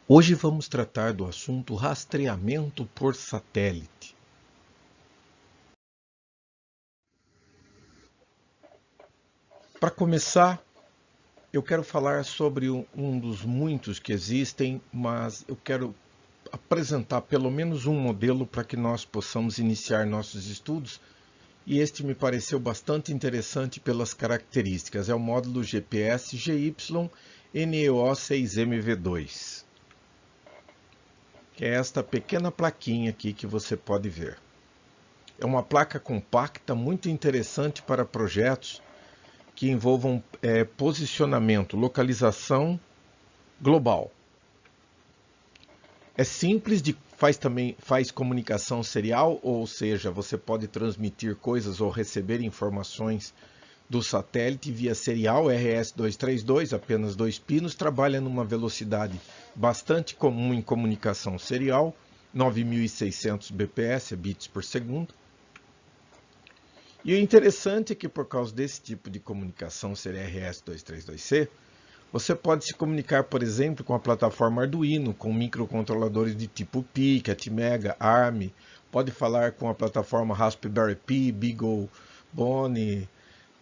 Hoje vamos tratar do assunto rastreamento por satélite. Para começar, eu quero falar sobre um dos muitos que existem, mas eu quero apresentar pelo menos um modelo para que nós possamos iniciar nossos estudos, e este me pareceu bastante interessante pelas características. É o módulo GPS GY-NEO6MV2, que é esta pequena plaquinha aqui que você pode ver. É uma placa compacta muito interessante para projetos que envolvam posicionamento, localização global. É simples, faz comunicação serial, ou seja, você pode transmitir coisas ou receber informações do satélite via serial RS-232, apenas 2 pinos, trabalha numa velocidade bastante comum em comunicação serial, 9.600 bps, bits por segundo. E o interessante é que por causa desse tipo de comunicação ser RS-232C, você pode se comunicar, por exemplo, com a plataforma Arduino, com microcontroladores de tipo Pi, Atmega, ARM, pode falar com a plataforma Raspberry Pi, BeagleBone,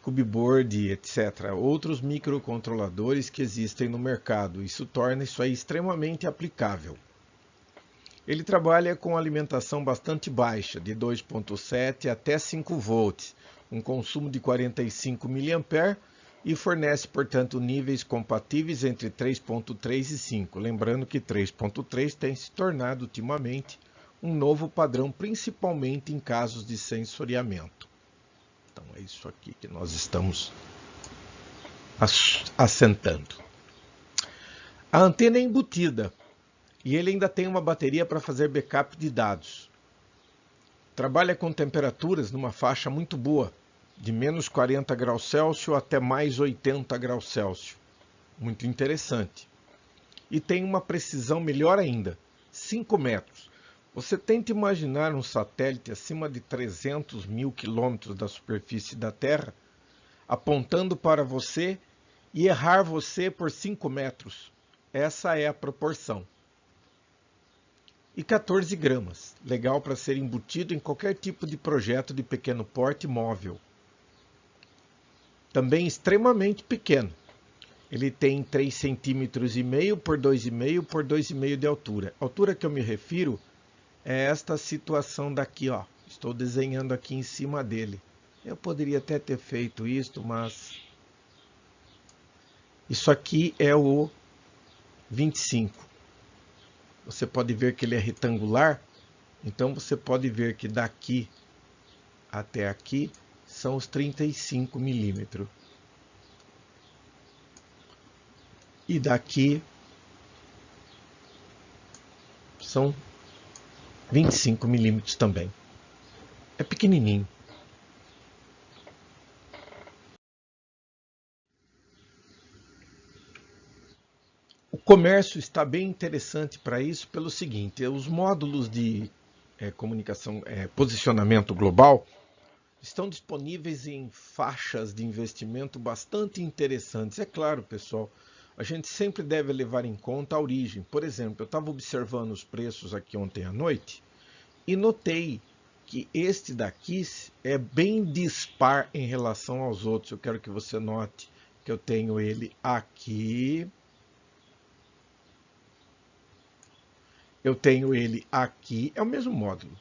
Cubeboard, etc. Outros microcontroladores que existem no mercado. Isso torna isso aí extremamente aplicável. Ele trabalha com alimentação bastante baixa, de 2,7 até 5 volts, um consumo de 45 mA e fornece, portanto, níveis compatíveis entre 3,3 e 5. Lembrando que 3,3 tem se tornado ultimamente um novo padrão, principalmente em casos de sensoriamento. Então é isso aqui que nós estamos assentando. A antena é embutida. E ele ainda tem uma bateria para fazer backup de dados. Trabalha com temperaturas numa faixa muito boa, de menos 40 graus Celsius até mais 80 graus Celsius. Muito interessante. E tem uma precisão melhor ainda, 5 metros. Você tenta imaginar um satélite acima de 300 mil quilômetros da superfície da Terra, apontando para você e errar você por 5 metros. Essa é a proporção. E 14 gramas, legal para ser embutido em qualquer tipo de projeto de pequeno porte móvel. Também extremamente pequeno. Ele tem 3,5 cm por 2,5 por 2,5 de altura. A altura que eu me refiro é esta situação daqui, ó. Estou desenhando aqui em cima dele. Eu poderia até ter feito isto, mas isso aqui é o 25. Você pode ver que ele é retangular, então você pode ver que daqui até aqui são os 35 milímetros. E daqui são 25 milímetros também. É pequenininho. O comércio está bem interessante para isso pelo seguinte, os módulos de comunicação, posicionamento global, estão disponíveis em faixas de investimento bastante interessantes. É claro, pessoal, a gente sempre deve levar em conta a origem. Por exemplo, eu estava observando os preços aqui ontem à noite e notei que este daqui é bem dispar em relação aos outros. Eu quero que você note que eu tenho ele aqui. Eu tenho ele aqui, é o mesmo módulo.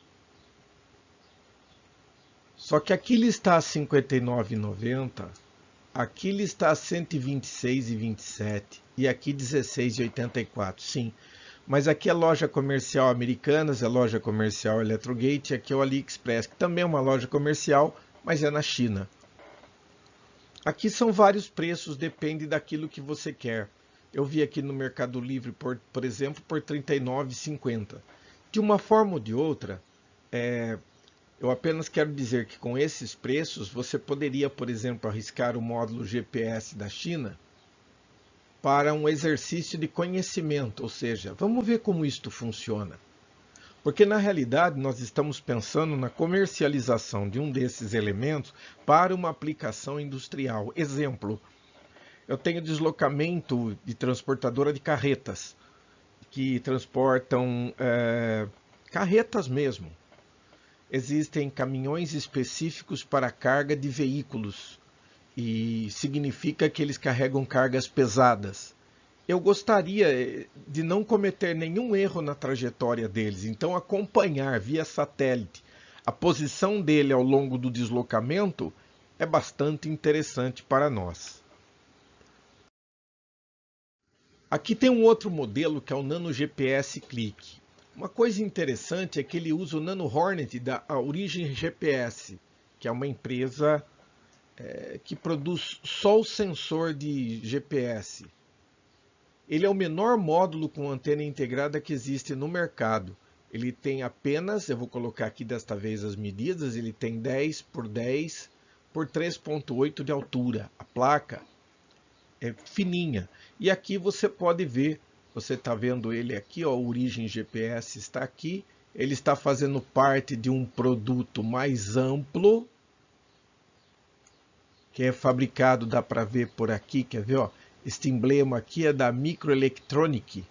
Só que aqui ele está a R$ 59,90, aqui ele está a R$ 126,27 e aqui R$ 16,84. Sim, mas aqui é loja comercial Americanas, é loja comercial Electrogate, aqui é o AliExpress, que também é uma loja comercial, mas é na China. Aqui são vários preços, depende daquilo que você quer. Eu vi aqui no Mercado Livre, por exemplo, por R$ 39,50. De uma forma ou de outra, eu apenas quero dizer que com esses preços, você poderia, por exemplo, arriscar o módulo GPS da China para um exercício de conhecimento, ou seja, vamos ver como isto funciona. Porque na realidade nós estamos pensando na comercialização de um desses elementos para uma aplicação industrial. Exemplo, eu tenho deslocamento de transportadora de carretas. que transportam carretas mesmo. Existem caminhões específicos para carga de veículos e significa que eles carregam cargas pesadas. Eu gostaria de não cometer nenhum erro na trajetória deles, então acompanhar via satélite a posição dele ao longo do deslocamento é bastante interessante para nós. Aqui tem um outro modelo que é o Nano GPS Click. Uma coisa interessante é que ele usa o Nano Hornet da Origin GPS, que é uma empresa que produz só o sensor de GPS. Ele é o menor módulo com antena integrada que existe no mercado. Ele tem apenas, eu vou colocar aqui desta vez as medidas, ele tem 10 por 10 por 3,8 de altura. A placa é fininha. E aqui você pode ver, você está vendo ele aqui, ó, o Origin GPS está aqui. Ele está fazendo parte de um produto mais amplo, que é fabricado, dá para ver por aqui, quer ver, ó? Este emblema aqui é da Microelectronic.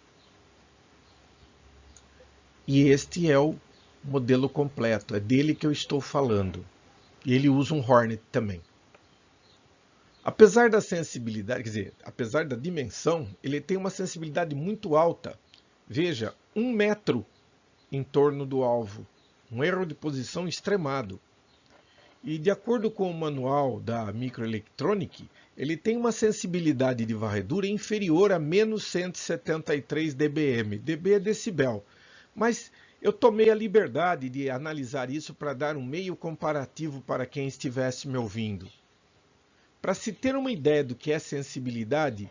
E este é o modelo completo, é dele que eu estou falando. E ele usa um Hornet também. Apesar da sensibilidade, quer dizer, apesar da dimensão, ele tem uma sensibilidade muito alta. Veja, 1 metro em torno do alvo. Um erro de posição extremado. E de acordo com o manual da Microelectronic, ele tem uma sensibilidade de varredura inferior a menos 173 dBm. dB é decibel. Mas eu tomei a liberdade de analisar isso para dar um meio comparativo para quem estivesse me ouvindo. Para se ter uma ideia do que é sensibilidade,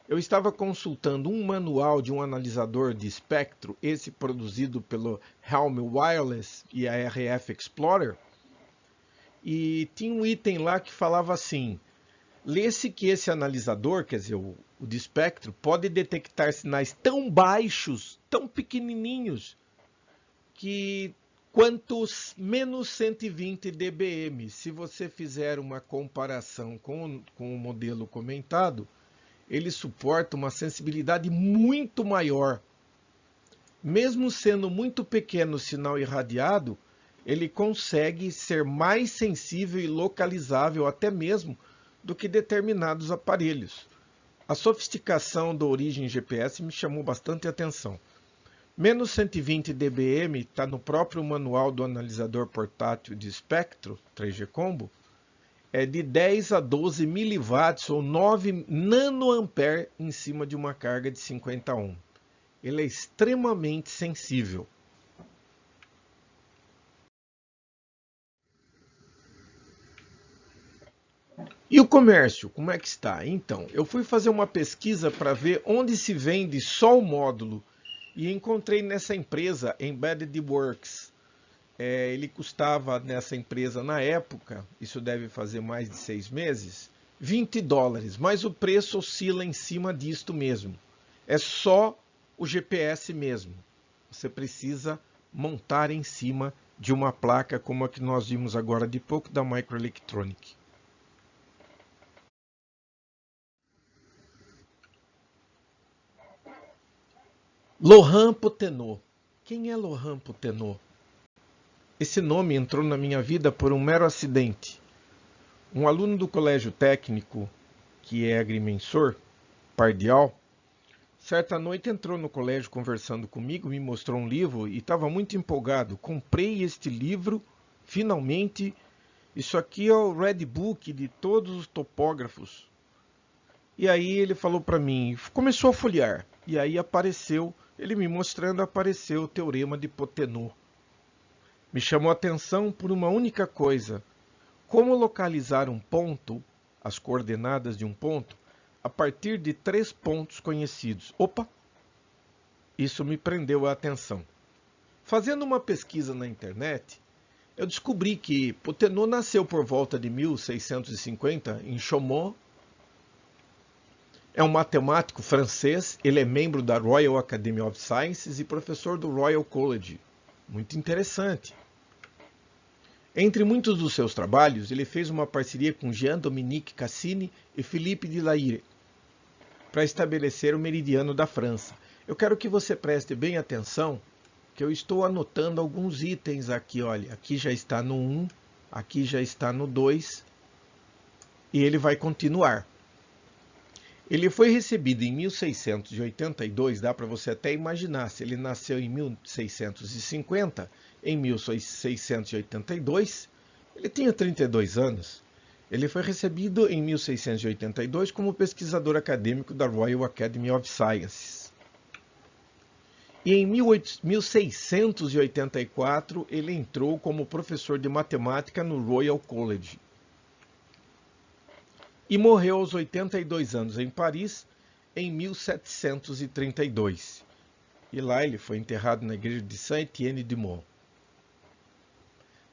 eu estava consultando um manual de um analisador de espectro, esse produzido pelo Helm Wireless e a RF Explorer, e tinha um item lá que falava assim: lê-se que esse analisador, quer dizer, o de espectro, pode detectar sinais tão baixos, tão pequenininhos, que quantos menos 120 dBm. Se você fizer uma comparação com o modelo comentado, ele suporta uma sensibilidade muito maior. Mesmo sendo muito pequeno o sinal irradiado, ele consegue ser mais sensível e localizável até mesmo do que determinados aparelhos. A sofisticação do Origin GPS me chamou bastante atenção. Menos 120 dBm está no próprio manual do analisador portátil de espectro 3G Combo, é de 10 a 12 miliwatts ou 9 nanoampere em cima de uma carga de 50 ohm. Ele é extremamente sensível. E o comércio, como é que está? Então, eu fui fazer uma pesquisa para ver onde se vende só o módulo e encontrei nessa empresa, Embedded Works. Ele custava nessa empresa na época, isso deve fazer mais de 6 meses, $20, mas o preço oscila em cima disto mesmo. É só o GPS mesmo. Você precisa montar em cima de uma placa como a que nós vimos agora de pouco da Microelectronic. Laurent Pottenaud. Quem é Laurent Pottenaud? Esse nome entrou na minha vida por um mero acidente. Um aluno do colégio técnico, que é agrimensor, Pardial, certa noite entrou no colégio conversando comigo, me mostrou um livro e estava muito empolgado. Comprei este livro, finalmente. Isso aqui é o Red Book de todos os topógrafos. E aí ele falou para mim, começou a folhear. E aí apareceu, ele me mostrando, apareceu o Teorema de Pottenaud. Me chamou a atenção por uma única coisa: como localizar um ponto, as coordenadas de um ponto, a partir de 3 pontos conhecidos. Opa! Isso me prendeu a atenção. Fazendo uma pesquisa na internet, eu descobri que Pottenaud nasceu por volta de 1650 em Chaumont. É um matemático francês, ele é membro da Royal Academy of Sciences e professor do Royal College. Muito interessante. Entre muitos dos seus trabalhos, ele fez uma parceria com Jean-Dominique Cassini e Philippe de Laire para estabelecer o meridiano da França. Eu quero que você preste bem atenção, que eu estou anotando alguns itens aqui, olha, aqui já está no 1, aqui já está no 2, e ele vai continuar. Ele foi recebido em 1682, dá para você até imaginar, se ele nasceu em 1650, em 1682, ele tinha 32 anos. Ele foi recebido em 1682 como pesquisador acadêmico da Royal Academy of Sciences. E em 1684, ele entrou como professor de matemática no Royal College. E morreu aos 82 anos em Paris, em 1732. E lá ele foi enterrado na igreja de Saint-Étienne-du-Mont.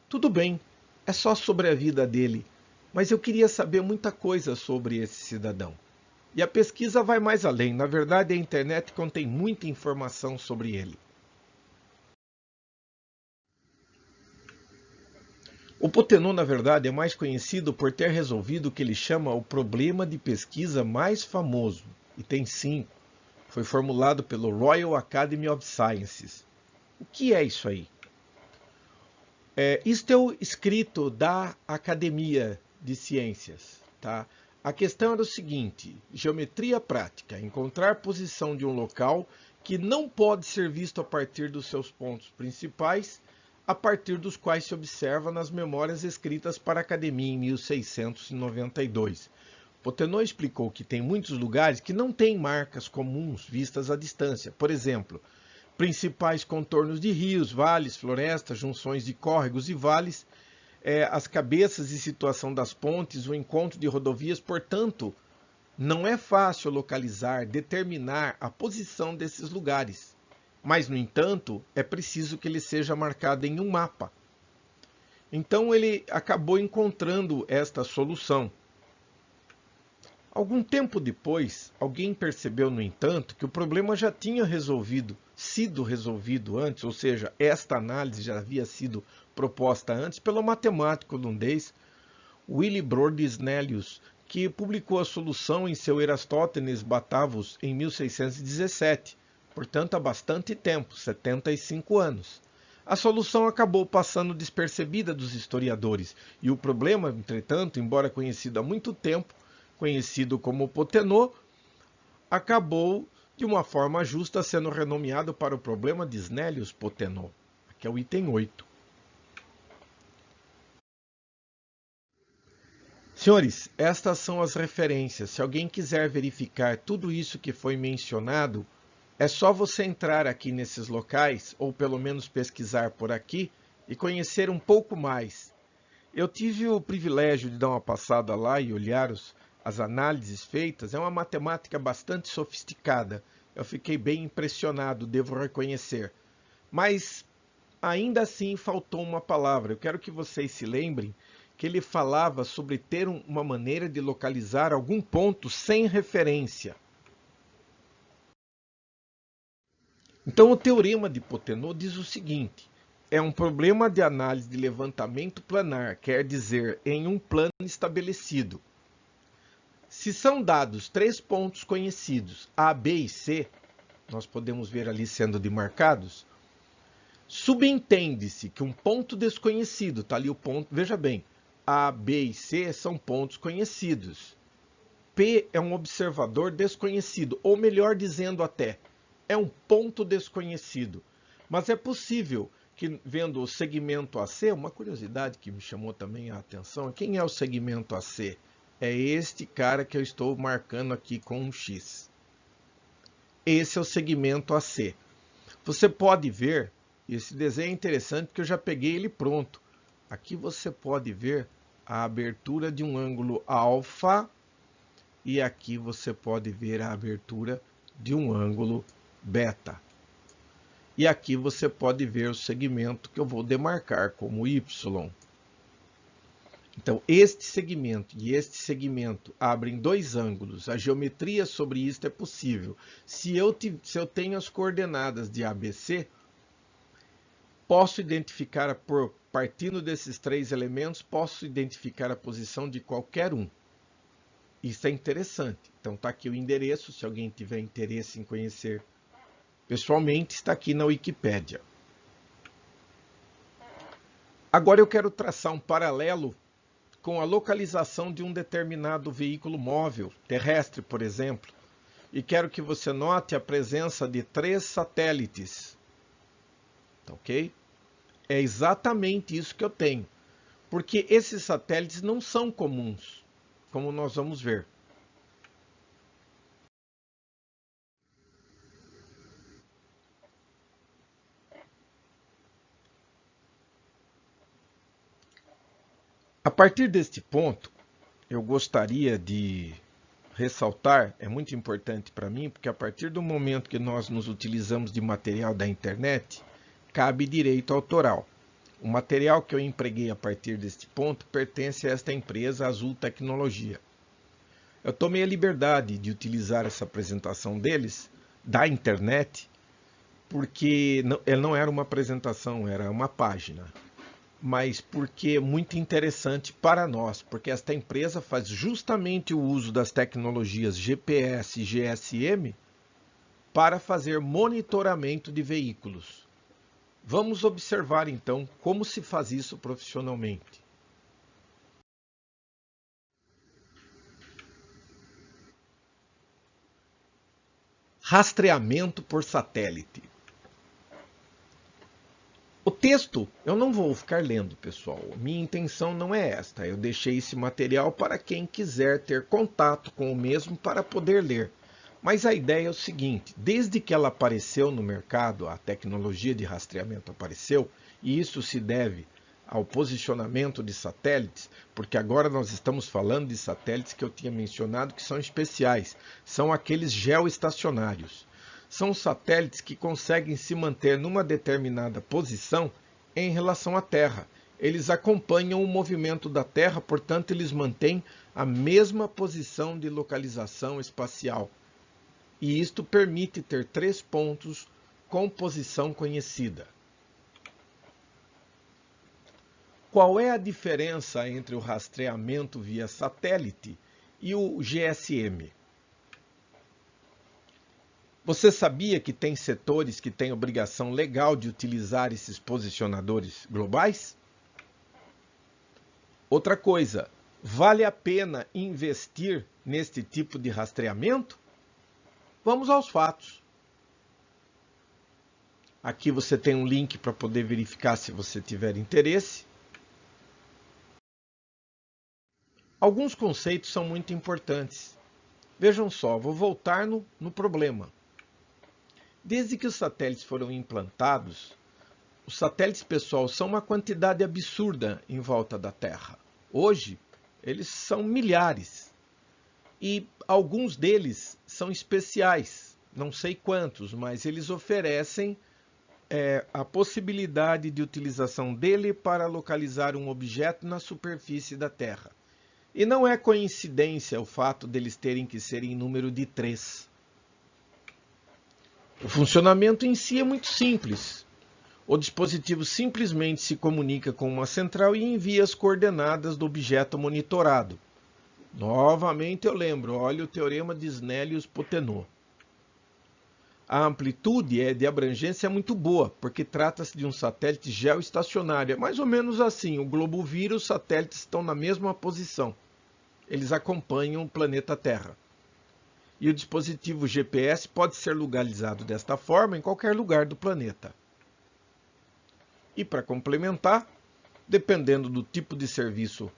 Tudo bem, é só sobre a vida dele, mas eu queria saber muita coisa sobre esse cidadão. E a pesquisa vai mais além. Na verdade, a internet contém muita informação sobre ele. O Pottenaud, na verdade, é mais conhecido por ter resolvido o que ele chama o problema de pesquisa mais famoso. E tem 5. Foi formulado pelo Royal Academy of Sciences. O que é isso aí? Isto é o escrito da Academia de Ciências, tá? A questão era o seguinte: geometria prática, encontrar posição de um local que não pode ser visto a partir dos seus pontos principais, a partir dos quais se observa nas memórias escritas para a Academia em 1692. Pottenaud explicou que tem muitos lugares que não têm marcas comuns vistas à distância. Por exemplo, principais contornos de rios, vales, florestas, junções de córregos e vales, as cabeças e situação das pontes, o encontro de rodovias. Portanto, não é fácil localizar, determinar a posição desses lugares. Mas, no entanto, é preciso que ele seja marcado em um mapa. Então, ele acabou encontrando esta solução. Algum tempo depois, alguém percebeu, no entanto, que o problema já tinha sido resolvido antes, ou seja, esta análise já havia sido proposta antes pelo matemático holandês Willibrord Snellius, que publicou a solução em seu Eratosthenes Batavus em 1617, portanto há bastante tempo, 75 anos. A solução acabou passando despercebida dos historiadores, e o problema, entretanto, embora conhecido há muito tempo, conhecido como Pottenaud, acabou de uma forma justa sendo renomeado para o problema de Snellius-Pottenaud, que é o item 8. Senhores, estas são as referências. Se alguém quiser verificar tudo isso que foi mencionado, é só você entrar aqui nesses locais, ou pelo menos pesquisar por aqui, e conhecer um pouco mais. Eu tive o privilégio de dar uma passada lá e olhar as análises feitas. É uma matemática bastante sofisticada. Eu fiquei bem impressionado, devo reconhecer. Mas, ainda assim, faltou uma palavra. Eu quero que vocês se lembrem que ele falava sobre ter uma maneira de localizar algum ponto sem referência. Então, o teorema de Pottenaud diz o seguinte: é um problema de análise de levantamento planar, quer dizer, em um plano estabelecido. Se são dados 3 pontos conhecidos, A, B e C, nós podemos ver ali sendo demarcados, subentende-se que um ponto desconhecido, está ali o ponto, veja bem, A, B e C são pontos conhecidos. P é um observador desconhecido, ou melhor dizendo até, é um ponto desconhecido. Mas é possível que, vendo o segmento AC, uma curiosidade que me chamou também a atenção, quem é o segmento AC? É este cara que eu estou marcando aqui com um X. Esse é o segmento AC. Você pode ver, esse desenho é interessante porque eu já peguei ele pronto. Aqui você pode ver a abertura de um ângulo alfa e aqui você pode ver a abertura de um ângulo beta. E aqui você pode ver o segmento que eu vou demarcar como Y. Então, este segmento e este segmento abrem 2 ângulos. A geometria sobre isto é possível. Se eu tenho as coordenadas de ABC, posso identificar, partindo desses 3 elementos, posso identificar a posição de qualquer um. Isso é interessante. Então, está aqui o endereço, se alguém tiver interesse em conhecer Pessoalmente, está aqui na Wikipédia. Agora eu quero traçar um paralelo com a localização de um determinado veículo móvel, terrestre, por exemplo, e quero que você note a presença de 3 satélites. Ok? É exatamente isso que eu tenho, porque esses satélites não são comuns, como nós vamos ver. A partir deste ponto, eu gostaria de ressaltar, é muito importante para mim, porque a partir do momento que nós nos utilizamos de material da internet, cabe direito autoral. O material que eu empreguei a partir deste ponto pertence a esta empresa Azul Tecnologia. Eu tomei a liberdade de utilizar essa apresentação deles, da internet, porque ela não era uma apresentação, era uma página. Mas porque é muito interessante para nós, porque esta empresa faz justamente o uso das tecnologias GPS e GSM para fazer monitoramento de veículos. Vamos observar então como se faz isso profissionalmente. Rastreamento por satélite. O texto eu não vou ficar lendo, pessoal. Minha intenção não é esta. Eu deixei esse material para quem quiser ter contato com o mesmo para poder ler. Mas a ideia é o seguinte: desde que ela apareceu no mercado, a tecnologia de rastreamento apareceu, e isso se deve ao posicionamento de satélites, porque agora nós estamos falando de satélites que eu tinha mencionado que são especiais, são aqueles geoestacionários. São satélites que conseguem se manter numa determinada posição em relação à Terra. Eles acompanham o movimento da Terra, portanto, eles mantêm a mesma posição de localização espacial. E isto permite ter 3 pontos com posição conhecida. Qual é a diferença entre o rastreamento via satélite e o GSM? Você sabia que tem setores que têm obrigação legal de utilizar esses posicionadores globais? Outra coisa, vale a pena investir neste tipo de rastreamento? Vamos aos fatos. Aqui você tem um link para poder verificar se você tiver interesse. Alguns conceitos são muito importantes. Vejam só, vou voltar no problema. Desde que os satélites foram implantados, os satélites, pessoal, são uma quantidade absurda em volta da Terra. Hoje, eles são milhares. E alguns deles são especiais, não sei quantos, mas eles oferecem a possibilidade de utilização dele para localizar um objeto na superfície da Terra. E não é coincidência o fato deles terem que ser em número de 3. O funcionamento em si é muito simples. O dispositivo simplesmente se comunica com uma central e envia as coordenadas do objeto monitorado. Novamente eu lembro, olha o teorema de Snellius-Potenow. A amplitude de abrangência é muito boa, porque trata-se de um satélite geoestacionário. É mais ou menos assim, o globo vira, os satélites estão na mesma posição. Eles acompanham o planeta Terra. E o dispositivo GPS pode ser localizado desta forma em qualquer lugar do planeta. E para complementar, dependendo do tipo de serviço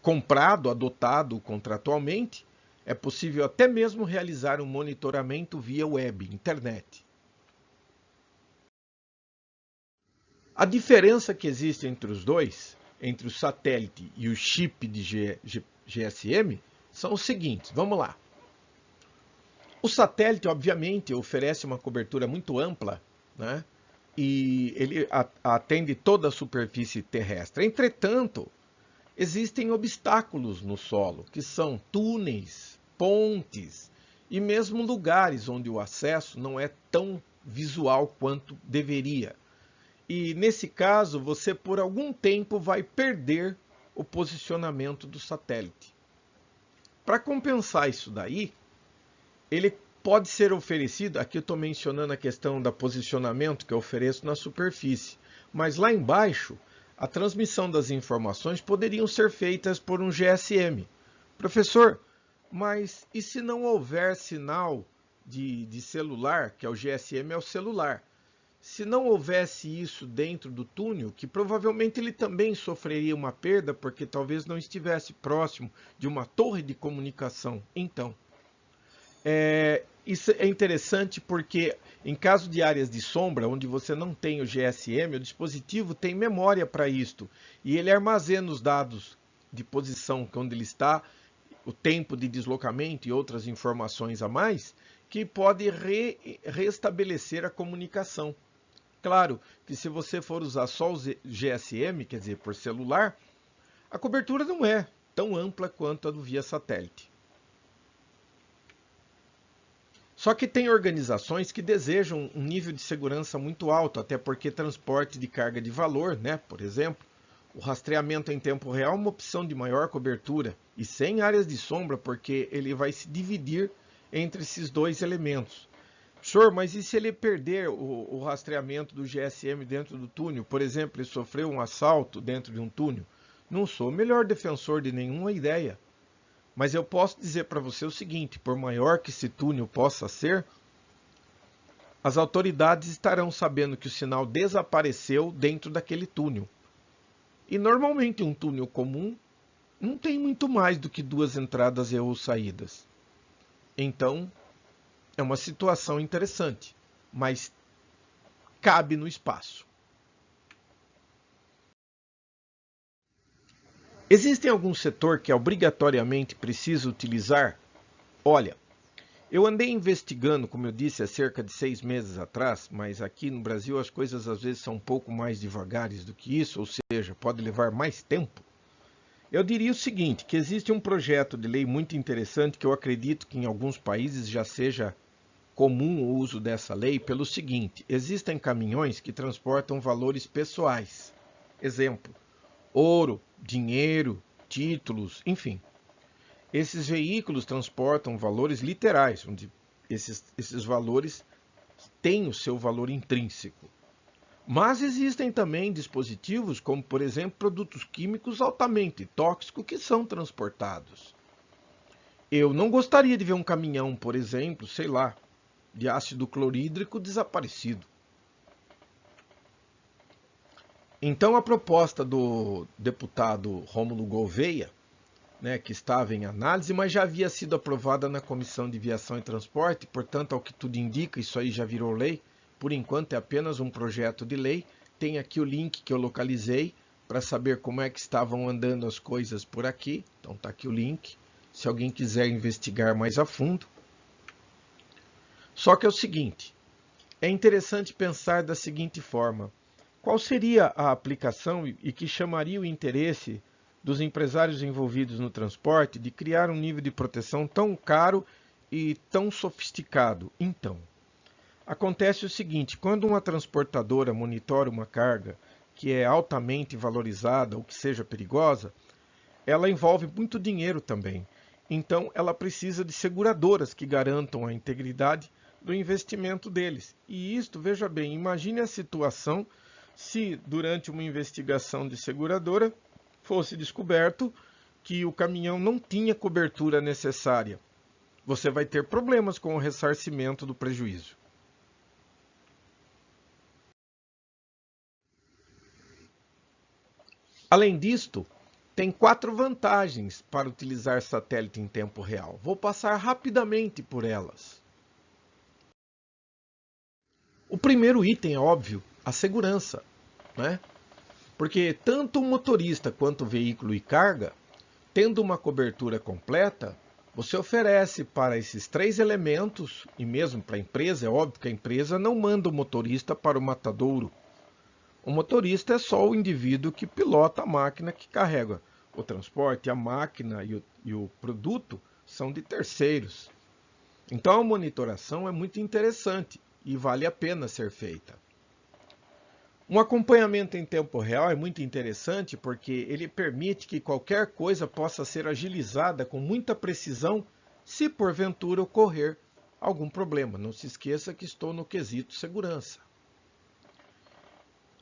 comprado, adotado contratualmente, é possível até mesmo realizar um monitoramento via web, internet. A diferença que existe entre os dois, entre o satélite e o chip de GSM, são os seguintes. Vamos lá. O satélite, obviamente, oferece uma cobertura muito ampla, né? E ele atende toda a superfície terrestre. Entretanto, existem obstáculos no solo, que são túneis, pontes e mesmo lugares onde o acesso não é tão visual quanto deveria. E nesse caso, você por algum tempo vai perder o posicionamento do satélite. Para compensar isso daí, ele pode ser oferecido, aqui eu estou mencionando a questão do posicionamento que eu ofereço na superfície, mas lá embaixo, a transmissão das informações poderiam ser feitas por um GSM. Professor, mas e se não houver sinal de celular, que é o GSM, é o celular? Se não houvesse isso dentro do túnel, que provavelmente ele também sofreria uma perda, porque talvez não estivesse próximo de uma torre de comunicação. Então, isso é interessante porque em caso de áreas de sombra, onde você não tem o GSM, o dispositivo tem memória para isto. E ele armazena os dados de posição onde ele está, o tempo de deslocamento e outras informações a mais, que pode restabelecer a comunicação. Claro que se você for usar só o GSM, quer dizer, por celular, a cobertura não é tão ampla quanto a do via satélite. Só que tem organizações que desejam um nível de segurança muito alto, até porque transporte de carga de valor, né, por exemplo, o rastreamento em tempo real é uma opção de maior cobertura e sem áreas de sombra, porque ele vai se dividir entre esses dois elementos. Senhor, mas e se ele perder o rastreamento do GSM dentro do túnel? Por exemplo, ele sofreu um assalto dentro de um túnel? Não sou o melhor defensor de nenhuma ideia. Mas eu posso dizer para você o seguinte, por maior que esse túnel possa ser, as autoridades estarão sabendo que o sinal desapareceu dentro daquele túnel. E normalmente um túnel comum não tem muito mais do que 2 entradas ou saídas. Então, é uma situação interessante, mas cabe no espaço. Existe algum setor que obrigatoriamente precisa utilizar? Olha, eu andei investigando, como eu disse, há cerca de 6 meses atrás, mas aqui no Brasil as coisas às vezes são um pouco mais devagares do que isso, ou seja, pode levar mais tempo. Eu diria o seguinte, que existe um projeto de lei muito interessante que eu acredito que em alguns países já seja comum o uso dessa lei pelo seguinte, existem caminhões que transportam valores pessoais. Exemplo, ouro, dinheiro, títulos, enfim. Esses veículos transportam valores literais, onde esses valores têm o seu valor intrínseco. Mas existem também dispositivos, como por exemplo, produtos químicos altamente tóxicos que são transportados. Eu não gostaria de ver um caminhão, por exemplo, sei lá, de ácido clorídrico desaparecido. Então a proposta do deputado Rômulo Gouveia, né, que estava em análise, mas já havia sido aprovada na Comissão de Viação e Transporte, portanto, ao que tudo indica, isso aí já virou lei. Por enquanto é apenas um projeto de lei. Tem aqui o link que eu localizei para saber como é que estavam andando as coisas por aqui. Então está aqui o link, se alguém quiser investigar mais a fundo. Só que é o seguinte, é interessante pensar da seguinte forma, qual seria a aplicação e que chamaria o interesse dos empresários envolvidos no transporte de criar um nível de proteção tão caro e tão sofisticado? Então, acontece o seguinte, quando uma transportadora monitora uma carga que é altamente valorizada ou que seja perigosa, ela envolve muito dinheiro também. Então, ela precisa de seguradoras que garantam a integridade do investimento deles. E isto, veja bem, imagine a situação se durante uma investigação de seguradora fosse descoberto que o caminhão não tinha cobertura necessária. Você vai ter problemas com o ressarcimento do prejuízo. Além disto, tem 4 vantagens para utilizar satélite em tempo real. Vou passar rapidamente por elas. O primeiro item é óbvio, a segurança, né? Porque tanto o motorista quanto o veículo e carga, tendo uma cobertura completa, você oferece para esses 3 elementos, e mesmo para a empresa, é óbvio que a empresa não manda o motorista para o matadouro. O motorista é só o indivíduo que pilota a máquina que carrega o transporte, a máquina e o produto são de terceiros. Então a monitoração é muito interessante e vale a pena ser feita. Um acompanhamento em tempo real é muito interessante porque ele permite que qualquer coisa possa ser agilizada com muita precisão se porventura ocorrer algum problema. Não se esqueça que estou no quesito segurança.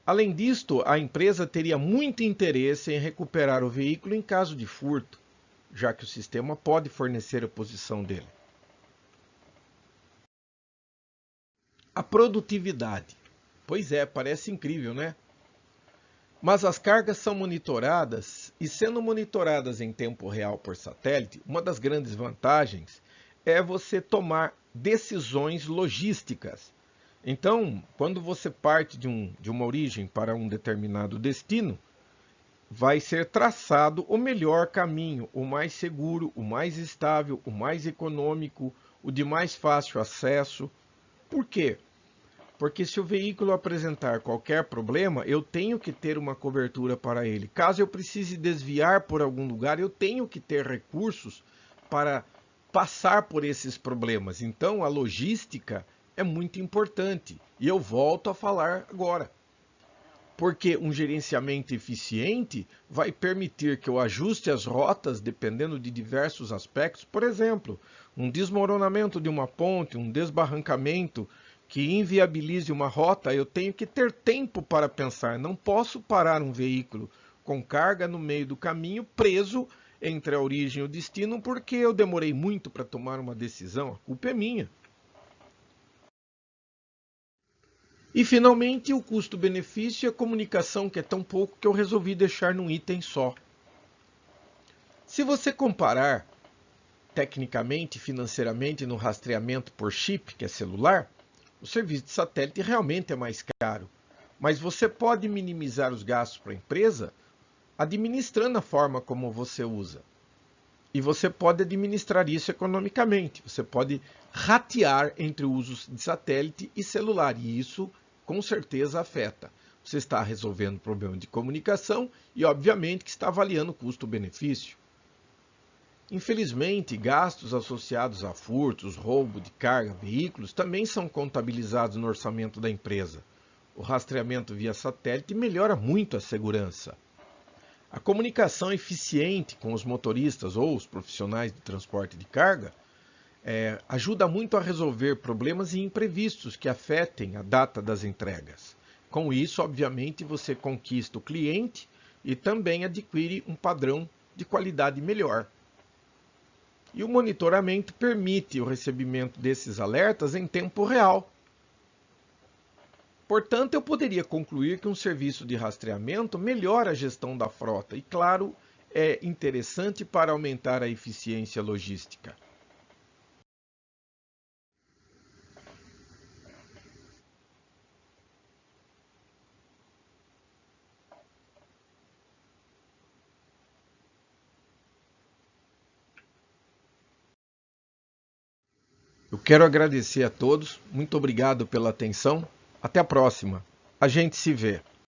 Além disto, a empresa teria muito interesse em recuperar o veículo em caso de furto, já que o sistema pode fornecer a posição dele. A produtividade. Pois é, parece incrível, né? Mas as cargas são monitoradas e, sendo monitoradas em tempo real por satélite, uma das grandes vantagens é você tomar decisões logísticas. Então, quando você parte de uma origem para um determinado destino, vai ser traçado o melhor caminho, o mais seguro, o mais estável, o mais econômico, o de mais fácil acesso. Por quê? Porque se o veículo apresentar qualquer problema, eu tenho que ter uma cobertura para ele. Caso eu precise desviar por algum lugar, eu tenho que ter recursos para passar por esses problemas. Então, a logística é muito importante. E eu volto a falar agora. Porque um gerenciamento eficiente vai permitir que eu ajuste as rotas dependendo de diversos aspectos. Por exemplo, um desmoronamento de uma ponte, um desbarrancamento que inviabilize uma rota, eu tenho que ter tempo para pensar. Não posso parar um veículo com carga no meio do caminho, preso entre a origem e o destino, porque eu demorei muito para tomar uma decisão. A culpa é minha. E, finalmente, o custo-benefício e a comunicação, que é tão pouco que eu resolvi deixar num item só. Se você comparar tecnicamente e financeiramente no rastreamento por chip, que é celular, o serviço de satélite realmente é mais caro. Mas você pode minimizar os gastos para a empresa administrando a forma como você usa. E você pode administrar isso economicamente. Você pode ratear entre usos de satélite e celular. E isso, com certeza, afeta. Você está resolvendo problema de comunicação e, obviamente, que está avaliando o custo-benefício. Infelizmente, gastos associados a furtos, roubo de carga, veículos, também são contabilizados no orçamento da empresa. O rastreamento via satélite melhora muito a segurança. A comunicação eficiente com os motoristas ou os profissionais de transporte de carga ajuda muito a resolver problemas e imprevistos que afetem a data das entregas. Com isso, obviamente, você conquista o cliente e também adquire um padrão de qualidade melhor. E o monitoramento permite o recebimento desses alertas em tempo real. Portanto, eu poderia concluir que um serviço de rastreamento melhora a gestão da frota e, claro, é interessante para aumentar a eficiência logística. Eu quero agradecer a todos, muito obrigado pela atenção, até a próxima, a gente se vê.